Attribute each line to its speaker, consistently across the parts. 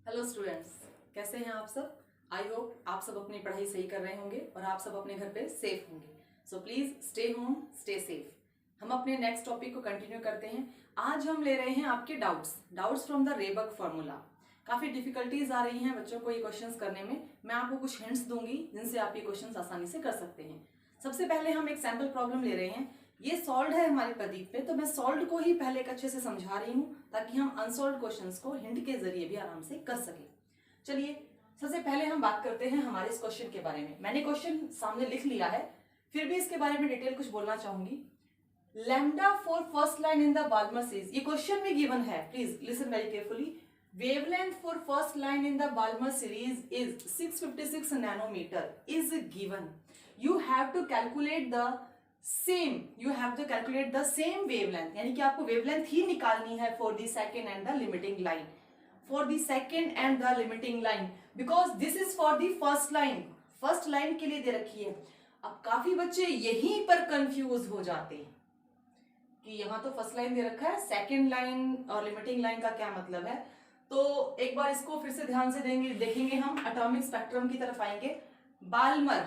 Speaker 1: Hello students, कैसे हैं आप सब। आई होप आप सब अपनी पढ़ाई सही कर रहे होंगे और आप सब अपने घर पे सेफ होंगे। So please stay home, stay safe. हम अपने नेक्स्ट टॉपिक को कंटिन्यू करते हैं। आज हम ले रहे हैं आपके डाउट्स फ्रॉम द रेबर्ग फॉर्मूला। काफी डिफिकल्टीज आ रही हैं बच्चों को ये क्वेश्चंस करने में। मैं आपको कुछ हिंट्स दूंगी जिनसे आप ये क्वेश्चंस आसानी से कर सकते हैं। सबसे पहले हम एक सैम्पल प्रॉब्लम ले रहे हैं। ये सॉल्व है हमारे प्रदीप पे, तो मैं सॉल्व को ही पहले एक अच्छे से समझा रही हूँ ताकि हम अनसॉल्व क्वेश्चंस को हिंट के जरिए भी आराम से कर सके। चलिए सबसे पहले हम बात करते हैं हमारे इस क्वेश्चन के बारे में। मैंने क्वेश्चन सामने लिख लिया है, फिर भी इसके बारे में डिटेल कुछ बोलना चाहूंगी। Lambda for first line in the Balmer series, ये क्वेश्चन में गिवन है, please listen very carefully. Wavelength for first line in the Balmer series is 656 nanometer is given. You have to calculate the same wavelength, यानी कि आपको wavelength ही निकालनी है for the second and the limiting line, because this is for the first line के लिए दे रखी है। अब काफी बच्चे यहीं पर कंफ्यूज हो जाते हैं कि यहाँ तो फर्स्ट लाइन दे रखा है, सेकंड लाइन और लिमिटिंग लाइन का क्या मतलब है। तो एक बार इसको फिर से ध्यान से देखेंगे हम, एटॉमिक स्पेक्ट्रम की तरफ आएंगे। बाल्मर,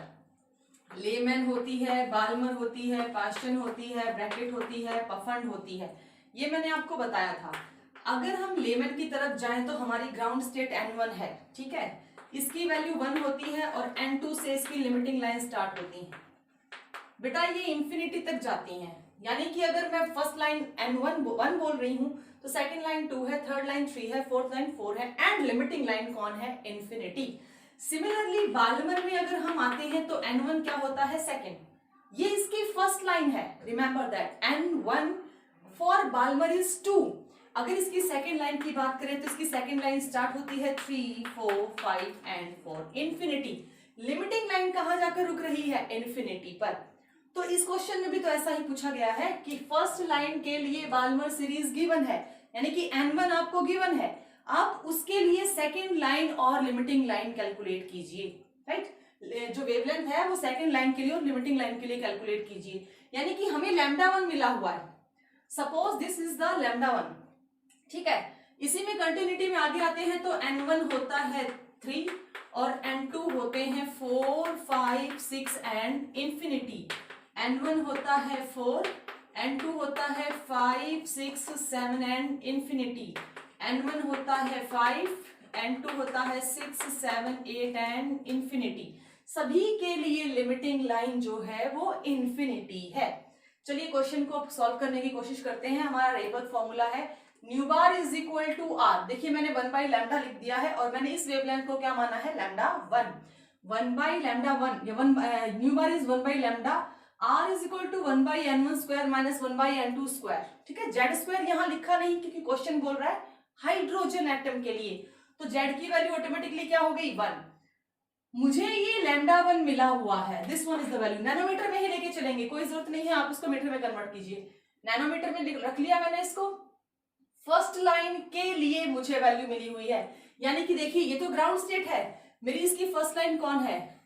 Speaker 1: लेमैन होती है, बाल्मर होती है, पास्टन होती है, ब्रैकेट होती है, पफंड होती है। ये मैंने आपको बताया था। अगर हम लेमैन की तरफ जाएं तो हमारी ग्राउंड स्टेट N1 है, ठीक है। इसकी वैल्यू 1 होती है और N2 से इसकी लिमिटिंग लाइन स्टार्ट होती है। बेटा ये इंफिनिटी तक जाती हैं, यानी कि अगर मैं फर्स्ट लाइन N1 1 बोल रही हूं तो सेकंड लाइन 2 है, थर्ड लाइन 3 है, फोर्थ लाइन 4 है एंड लिमिटिंग लाइन कौन है? इंफिनिटी। सिमिलरली बाल्मर में अगर हम आते हैं तो N1 क्या होता है? सेकंड। ये इसकी फर्स्ट लाइन है, remember that N1 for Balmer is 2। अगर इसकी सेकंड लाइन की बात करें तो इसकी सेकंड लाइन स्टार्ट होती है 3, 4, 5 एंड 4, इंफिनिटी। लिमिटिंग लाइन कहां जाकर रुक रही है? इंफिनिटी पर। तो इस क्वेश्चन में भी तो ऐसा ही पूछा गया है कि फर्स्ट लाइन के लिए बाल्मर सीरीज गिवन है, यानी कि N1 आपको गिवन है। आप उसके लिए सेकेंड लाइन और लिमिटिंग लाइन कैलकुलेट कीजिए, राइट। जो वेवलेंथ है वो सेकेंड लाइन के लिए और लिमिटिंग लाइन के लिए कैलकुलेट कीजिए, यानी कि हमें λ1 मिला हुआ है। सपोज दिस इज द λ1, ठीक है। इसी में कंटिन्यूटी में आगे आते हैं तो N1 होता है 3 और N2 होते हैं 4, 5, 6 एंड इंफिनिटी। N1 होता है 4, N2 होता है 5, 6, 7 एंड इंफिनिटी। N1 होता है 5, N2 होता है 6, 7, 8 एंड इंफिनिटी। सभी के लिए लिमिटिंग लाइन जो है वो इंफिनिटी है। चलिए क्वेश्चन को सॉल्व करने की कोशिश करते हैं। हमारा रेबर्ग फॉर्मूला है nu bar is equal to R. देखिए मैंने 1/λ लिख दिया है और मैंने इस वेवलेंथ को क्या माना है? λ1। 1/λ1, nu bar is 1/λ, r is equal to 1/n1 square minus 1/n2 square, ठीक है। जेड स्क्वायर यहाँ लिखा नहीं क्योंकि क्वेश्चन बोल रहा है हाइड्रोजन एटम के लिए, तो जेड की वैल्यू ऑटोमेटिकली क्या हो गई? 1। मुझे ये λ1 मिला हुआ है, this one is the value. Nanometer में ही लेके चलेंगे, कोई जरूरत नहीं है आप इसको मीटर में कन्वर्ट कीजिए। नैनोमीटर में रख लिया मैंने इसको। फर्स्ट लाइन के लिए मुझे वैल्यू मिली हुई है, यानी कि देखिए ये तो ग्राउंड स्टेट है, मेरी इसकी फर्स्ट लाइन कौन है?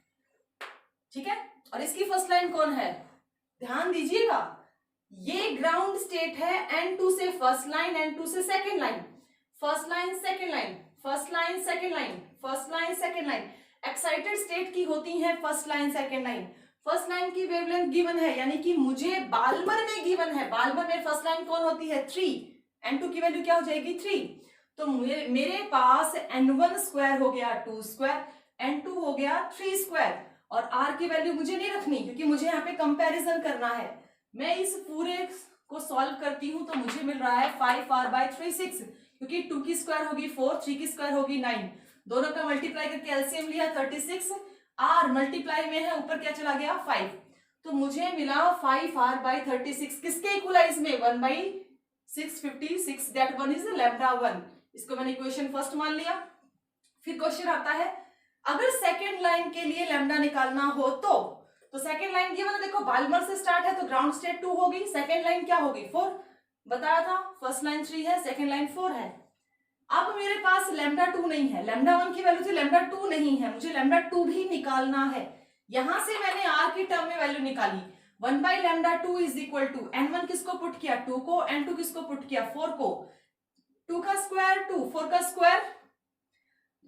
Speaker 1: ठीक है, और इसकी फर्स्ट लाइन कौन है? ध्यान दीजिएगा, ये ग्राउंड स्टेट है। N2 से फर्स्ट लाइन, N2 से second line, first line second line, first line second line, first line second line. Excited state की होती है first line second line. First line की वेवलेंथ गिवन है, यानी कि मुझे बाल्मर में गिवन है। बाल्मर में फर्स्ट लाइन कौन होती है? 3। N2 की वैल्यू क्या हो जाएगी? 3। तो मेरे पास N1 स्क्वायर हो गया 2 स्क्वायर, N2 हो गया 3 स्क्वायर, और R की वैल्यू मुझे नहीं रखनी क्योंकि मुझे यहाँ पे कंपैरिजन करना है। मैं इस पूरे को सॉल्व करती हूँ तो मुझे मिल रहा है 5r/3 6, क्योंकि 2 की स्क्वायर होगी 4, 3 की स्क्वायर होगी 9, दोनों का मल्टीप्लाई करके एलसीएम लिया 36, R मल्टीप्लाई में है, ऊपर क्या चला गया? 5। तो मुझे मिला 5r/36 किसके इक्वलाइज में? 1/656, दैट वन इज λ1। इसको मैंने इक्वेशन फर्स्ट मान लिया। फिर क्वेश्चन आता है अगर सेकेंड लाइन के लिए लैम्डा निकालना हो तो सेकेंड लाइन की मतलब देखो बाल्मर से स्टार्ट है तो ग्राउंड स्टेट 2 होगी, सेकेंड लाइन क्या होगी? 4। बताया था फर्स्ट लाइन 3 है, सेकेंड लाइन 4 है। अब मेरे पास λ2 नहीं है, λ1 की वैल्यू थी, λ2 नहीं है, मुझे λ2 भी निकालना है। यहां से मैंने r की टर्म में वैल्यू निकाली, 1/λ2 इज इक्वल टू N1 किसको पुट किया? 2 को, N2 किसको पुट किया? 4 को। 2 का स्क्वायर 2, 4 का स्क्वायर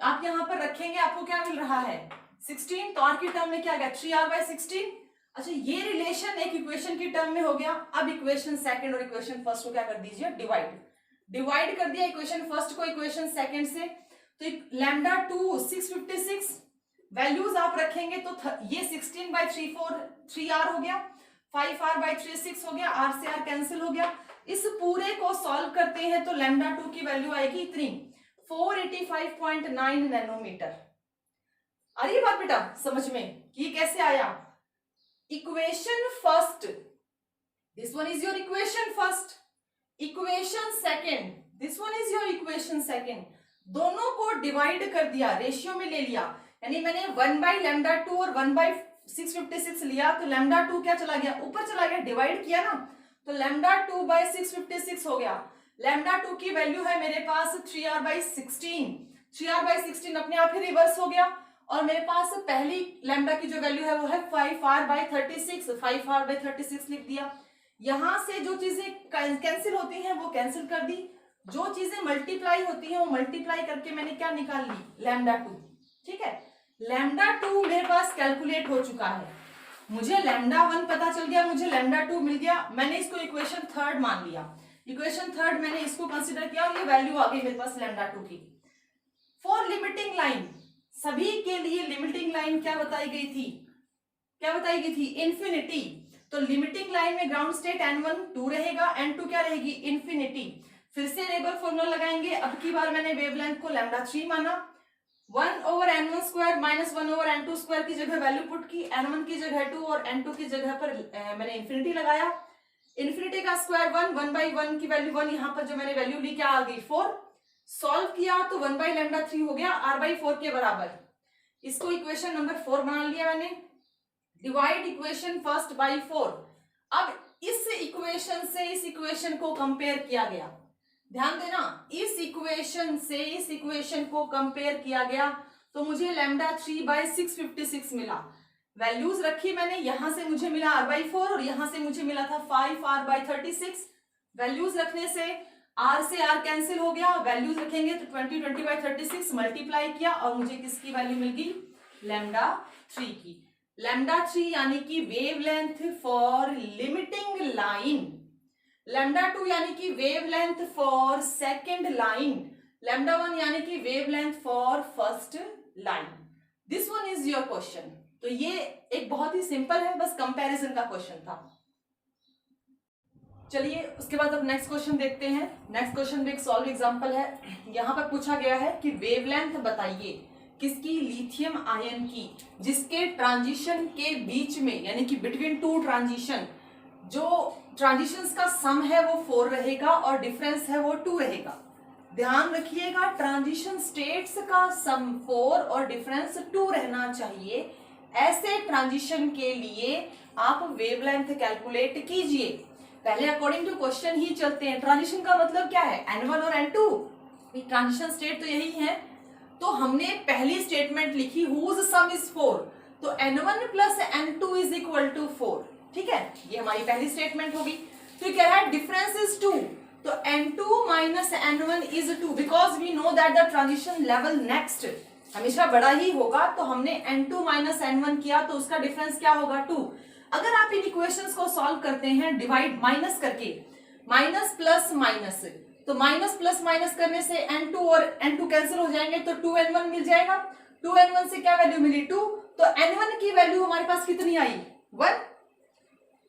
Speaker 1: आप यहाँ पर रखेंगे, आपको क्या मिल रहा है 16, तो आर की टर्म में क्या गया 3r/16। अच्छा, ये रिलेशन एक इक्वेशन की टर्म में हो गया। अब इक्वेशन सेकंड और इक्वेशन फर्स्ट को क्या कर दीजिए, डिवाइड कर दिया इक्वेशन फर्स्ट को इक्वेशन सेकंड से। तो λ2 656 वैल्यूज आप रखेंगे तो ये 16/3 हो गया, 5r/3 हो गया, r से r कैंसिल हो गया। इस पूरे को सॉल्व करते हैं तो λ2 की वैल्यू आएगी इतनी 485.9 नैनोमीटर। आ रही है बात बेटा समझ में कि ये कैसे आया? Equation first, this one is your equation first, equation second, this one is your equation second, दोनों को डिवाइड कर दिया, रेशियो में ले लिया। यानी मैंने 1/λ2 और 1/656 लिया तो λ2 क्या चला गया, ऊपर चला गया, डिवाइड किया ना, तो λ2/656 हो गया। λ2 की वैल्यू है मेरे पास 3r/16, 3r/16 अपने आप ही रिवर्स हो गया। और मेरे पास पहली लैम्डा की जो वैल्यू है वो है 5r/36, 5r/36 लिख दिया। यहां से जो चीजें कैंसिल होती हैं वो कैंसिल कर दी, जो चीजें मल्टीप्लाई होती हैं वो मल्टीप्लाई करके मैंने क्या निकाल ली, λ2। ठीक है, λ2 मेरे पास कैलकुलेट हो चुका है, मुझे λ1 पता चल गया, मुझे λ2 मिल गया। मैंने इसको इक्वेशन थर्ड मान लिया, इक्वेशन थर्ड मैंने इसको कंसीडर किया और ये वैल्यू आ गई मेरे पास λ2 की। फॉर लिमिटिंग लाइन, सभी के लिए लिमिटिंग लाइन क्या बताई गई थी, क्या बताई गई थी, इन्फिनिटी। तो लिमिटिंग लाइन में ग्राउंड स्टेट n1 2 रहेगा, n2 क्या रहेगी, इन्फिनिटी। फिर से रेबर फॉर्मूला लगाएंगे, अब की बार मैंने वेवलेंथ को λ3 माना, 1/n1² - 1/n2² की जगह वैल्यू पुट की, n1 की जगह 2 और n2 की जगह पर मैंने इन्फिनिटी लगाया। इन्फिनिटी का स्क्वायर 1, 1/1 की वैल्यू 1, यहाँ पर जो मैंने वैल्यू ली क्या आ गई 4। सॉल्व किया तो 1/λ3 हो गया r/4 के बराबर। इसको इक्वेशन नंबर 4 बना लिया मैंने। Divide equation first by 4। अब इस इक्वेशन से इस इक्वेशन को कंपेयर किया गया, ध्यान देना, इस इक्वेशन से इस इक्वेशन को कंपेयर किया गया तो मुझे λ3/656 मिला। वैल्यूज रखी मैंने, यहां से मुझे मिला r/4 और यहां से मुझे मिला था 5r/36। वैल्यूज रखने से r से r कैंसिल हो गया, वैल्यूज रखेंगे तो 20/36 मल्टीप्लाई किया और मुझे किसकी वैल्यू मिल गई, λ3 की। λ3 यानी कि वेवलेंथ फॉर लिमिटिंग लाइन, λ2 यानी कि वेवलेंथ फॉर सेकंड लाइन, λ1 यानी कि wavelength for first line. This one is your question. तो ये एक बहुत ही सिंपल है, बस कंपैरिजन का क्वेश्चन था। चलिए उसके बाद अब नेक्स्ट क्वेश्चन देखते हैं। नेक्स्ट क्वेश्चन में एक सॉल्व एग्जांपल है। यहाँ पर पूछा गया है कि वेवलेंथ बताइए किसकी, लिथियम आयन की, जिसके ट्रांजिशन के बीच में यानी कि बिटवीन टू ट्रांजिशन, जो ट्रांजिशंस का सम है वो 4 रहेगा और डिफरेंस है वो 2 रहेगा। ध्यान रखिएगा, ट्रांजिशन स्टेट्स का सम 4 और डिफरेंस 2 रहना चाहिए। ऐसे ट्रांजिशन के लिए आप वेवलेंथ कैलकुलेट कीजिए। पहले अकॉर्डिंग टू क्वेश्चन ही चलते हैं। ट्रांजिशन का मतलब क्या है, n1 और n2, ट्रांजिशन स्टेट तो यही है। तो हमने पहली स्टेटमेंट लिखी हुज सम इज 4, तो n1 + n2 = 4। ठीक है, ये हमारी पहली स्टेटमेंट होगी। तो कह रहा है डिफरेंस इज 2, तो n2 - n1 is 2 because we know that the transition level next हमेशा बड़ा ही होगा। तो हमने n2 - n1 किया तो उसका डिफरेंस क्या होगा, 2। अगर आप इन इक्वेशंस को सॉल्व करते हैं डिवाइड माइनस करके, माइनस प्लस माइनस, तो माइनस प्लस माइनस करने से n2 और n2 कैंसिल हो जाएंगे तो 2n1 मिल जाएगा। 2n1 से क्या वैल्यू मिली, 2। तो n1 की वैल्यू हमारे पास कितनी आई, 1।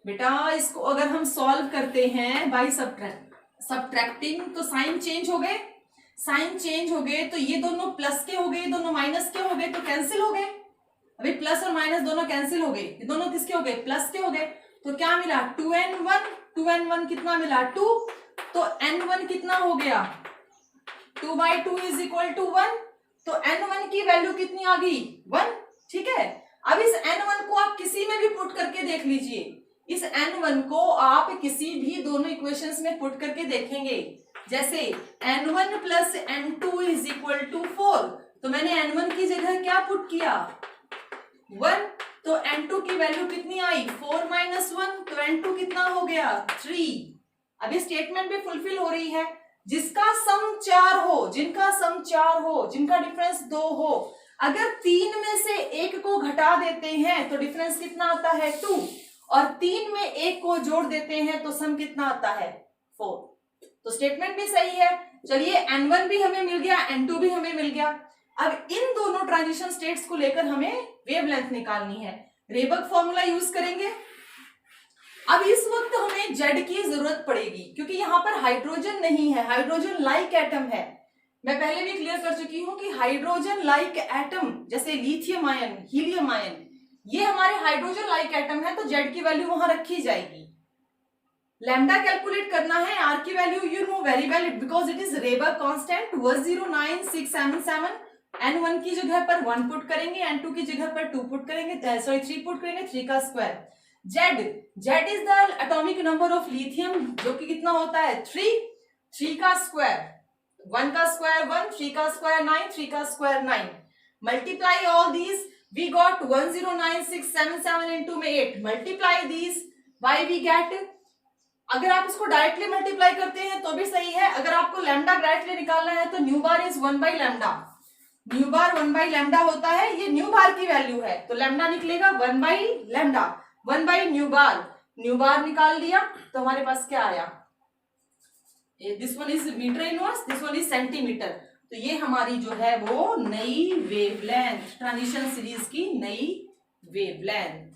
Speaker 1: बेटा इसको अगर हम सॉल्व करते हैं बाय सब्ट्रैक्टिंग तो साइन चेंज हो गए, साइन चेंज हो गए तो ये दोनों प्लस के हो गए, दोनों माइनस के हो गए तो कैंसिल हो गए। अभी प्लस और माइनस दोनों कैंसिल हो गए, ये दोनों किसके हो गए, प्लस के हो गए। तो क्या मिला, 2n1, 2n1 कितना मिला, 2। तो n1 कितना हो गया, 2/2 = 1। तो n1 की वैल्यू कितनी आ गई, 1। ठीक है, अब इस n1 को आप किसी में भी पुट करके देख लीजिए। इस n1 को आप किसी भी दोनों इक्वेशंस में पुट करके देखेंगे। जैसे n1 + n2 = 4, तो मैंने n1 की जगह क्या पुट किया, 1। तो n2 की वैल्यू कितनी आई, 4 - 1, तो n2 कितना हो गया, 3। अभी स्टेटमेंट भी फुलफिल हो रही है। जिसका सम 4 हो, जिनका सम 4 हो, जिनका डिफरेंस 2 हो, अगर 3 में से 1 को घटा देते हैं तो डिफरेंस कितना आता है 2, और 3 में 1 को जोड़ देते हैं तो सम कितना आता है 4। तो स्टेटमेंट भी सही है। चलिए N1 भी हमें मिल गया, N2 भी हमें मिल गया। अब इन दोनों ट्रांजिशन स्टेट्स को लेकर हमें वेवलेंथ निकालनी है। रेबर्ग फॉर्मूला यूज करेंगे। अब इस वक्त हमें Z की जरूरत पड़ेगी क्योंकि यहां पर हाइड्रोजन नहीं है, हाइड्रोजन लाइक एटम है। मैं पहले भी क्लियर कर चुकी हूं कि हाइड्रोजन लाइक एटम जैसे लिथियम आयन, हीलियम आयन, ये हमारे हाइड्रोजन लाइक एटम है, तो Z की वैल्यू वहां रखी जाएगी। लैम्डा कैलकुलेट करना है, R की value you know very well because it is Rydberg constant 109677। N1 की जगह पर 1 पुट करेंगे, N2 की जगह पर 2 पुट करेंगे, सॉरी 3 पुट करेंगे, 3 का square. Z is the atomic number of lithium जो कि कितना होता है 3 का स्क्वायर, 1 का स्क्वायर 1, 3 का स्क्वायर 9, 3 का square 9। Multiply all these, we got 109677 into में 8। Multiply these by we get, अगर आप इसको डायरेक्टली मल्टीप्लाई करते हैं तो भी सही है। अगर आपको लैम्डा डायरेक्टली निकालना है तो new bar is 1 by lambda, new bar 1 by lambda होता है, ये न्यू बार की वैल्यू है तो लैम्डा निकलेगा 1 by lambda, 1 by nu bar निकाल दिया तो हमारे पास क्या आया, this one is meter inverse, this one is centimeter. तो ये हमारी जो है वो नई वेवलेंथ, ट्रांजिशन सीरीज की नई वेवलेंथ।